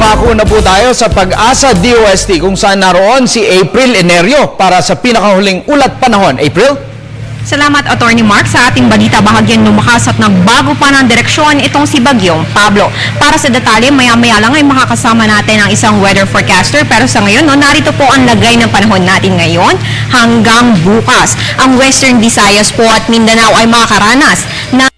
Dumako na po tayo sa Pag-asa DOST kung saan naroon si April Enerio para sa pinakahuling ulat panahon. April? Salamat, Attorney Mark. Sa ating balita, bahagyang lumakas at nagbago pa ng direksyon itong si Bagyong Pablo. Para sa detalye, maya-maya lang ay makakasama natin ang isang weather forecaster. Pero sa ngayon, narito po ang lagay ng panahon natin ngayon hanggang bukas. Ang Western Visayas po at Mindanao ay makakaranas ng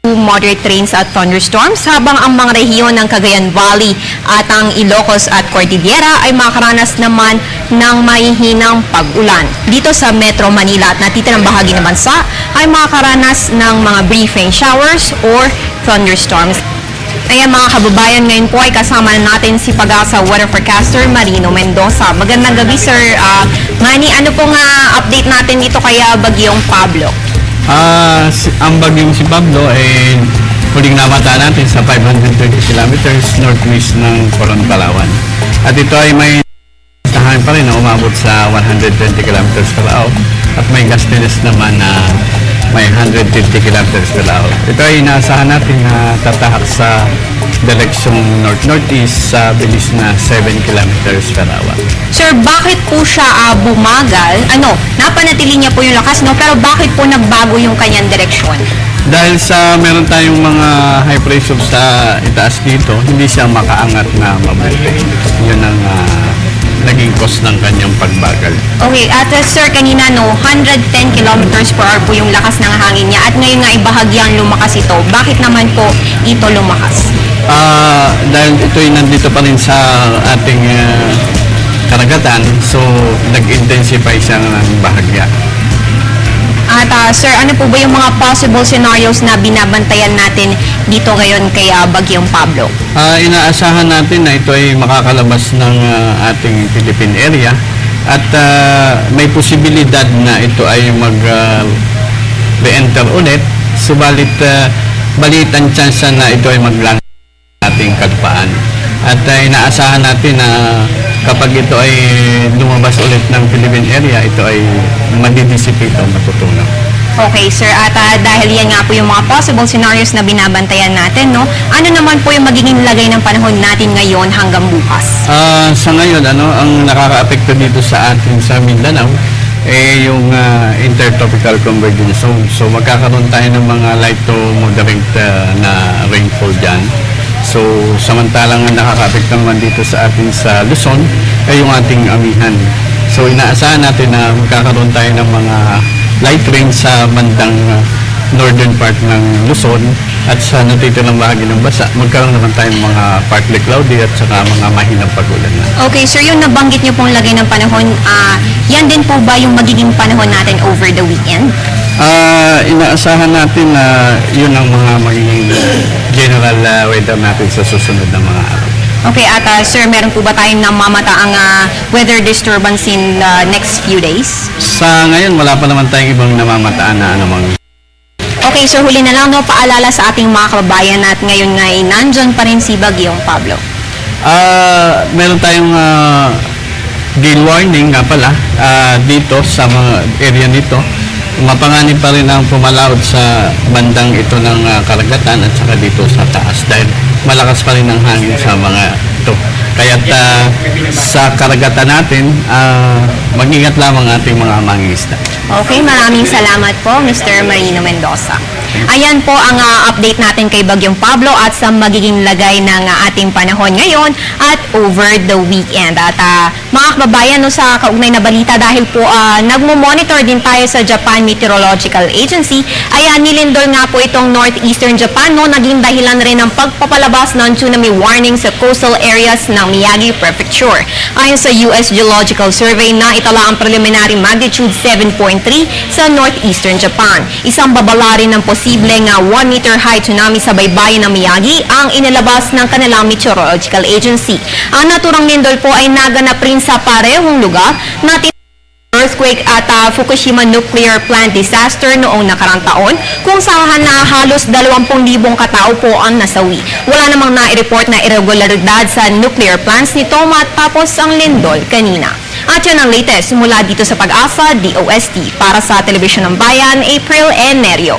moderate rains at thunderstorms, habang ang mga rehiyon ng Cagayan Valley at ang Ilocos at Cordillera ay makakaranas naman ng mahihinang pag-ulan. Dito sa Metro Manila at natitirang bahagi ng bansa ay makakaranas ng mga brief rain showers or thunderstorms. Ayan mga kababayan, ngayon po ay kasama natin si Pag-asa Weather Forecaster Marino Mendoza. Magandang gabi, Sir. Manny, ano pong update natin dito kaya Bagyong Pablo? Ang bagyong si Pablo ay huling namataan natin sa 520 kilometers northwest ng Coron, Palawan. At ito ay may tahan pa rin na umabot sa 120 kilometers per hour at may gustiness naman na may 150 kilometers per hour. Ito ay inaasahan natin na tatahak sa direksyong north-northeast sa bilis na 7 kilometers per hour. Sir, bakit po siya bumagal? Napanatili niya po yung lakas, pero bakit po nagbago yung kanyang direksyon? Dahil sa meron tayong mga high pressure sa itaas dito, hindi siya makaangat na mabuti. Yun ang naging cause ng kanyang pagbagal. Okay, at sir, kanina 110 kilometers per hour po yung lakas ng hangin niya at ngayon nga ibahagyang lumakas ito. Bakit naman po ito lumakas? Dahil ito'y nandito pa rin sa ating karagatan, so nag-intensify siya ng bahagya. At sir, ano po ba yung mga possible scenarios na binabantayan natin dito ngayon kay Bagyong Pablo? Inaasahan natin na ito ay makakalabas ng ating Philippine area at may posibilidad na ito ay mag-re-enter ulit, subalit balit ang chance na ito ay maglang ating kalpaan. At inaasahan natin na kapag ito ay lumabas ulit ng Philippine area, ito ay madidisipate o matutunaw. Okay, sir. At dahil yan nga po yung mga possible scenarios na binabantayan natin, ano naman po yung magiging lagay ng panahon natin ngayon hanggang bukas? Sa ngayon, ang nakaka-apekto dito sa atin sa Mindanao, yung intertropical convergence zone. So magkakaroon tayo ng mga light to moderate na rainfall dyan. So, samantalang ang nakaka-apekto naman dito sa atin sa Luzon ay yung ating amihan. So, inaasahan natin na magkakaroon tayo ng mga light rain sa bandang northern part ng Luzon at sa natitirang bahagi ng bansa, magkaroon naman tayo ng mga partly cloudy at saka mga mahinang pag-ulan na. Okay, sir, yung nabanggit niyo pong lagay ng panahon, yan din po ba yung magiging panahon natin over the weekend? Inaasahan natin na yun ang mga magiging general weather natin sa susunod na mga araw. Okay, at sir, meron po ba tayong namamataang weather disturbance in the next few days? Sa ngayon, wala pa naman tayong ibang namamataan na anumang. Okay, sir, huli na lang, paalala sa ating mga kababayan at ngayon nga ay nandyan pa rin si Bagyong Pablo. Meron tayong gale warning nga pala dito sa mga area nito. Mapanganib pa rin ang pumalaot sa bandang ito ng karagatan at saka dito sa taas dahil malakas pa rin ang hangin sa mga ito. Kaya't sa karagatan natin, mag-ingat lamang ating mga mangingisda. Okay, maraming salamat po, Mr. Marino Mendoza. Ayan po ang update natin kay Bagyong Pablo at sa magiging lagay ng ating panahon ngayon at over the weekend. At mga kababayan, sa kaugnay na balita, dahil po nagmo-monitor din tayo sa Japan Meteorological Agency, ay nilindol nga po itong northeastern Japan, naging dahilan rin ng pagpapalabas ng tsunami warning sa coastal areas ng Miyagi Prefecture. Ayon sa US Geological Survey, na itala ang preliminary magnitude 7.3 sa northeastern Japan. Isang babala rin ng posibleng 1 meter high tsunami sa baybayin ng Miyagi ang inilabas ng kanilang meteorological agency. Ang naturang lindol po ay naganap rin sa parehong lugar na earthquake at Fukushima nuclear plant disaster noong nakarang taon, kung saan na halos 20,000 katao po ang nasawi. Wala namang na-report na irregularidad sa nuclear plants nito matapos ang lindol kanina. At yan ang latest mula dito sa Pag-asa DOST. Para sa Telebisyon ng Bayan, April Enerio.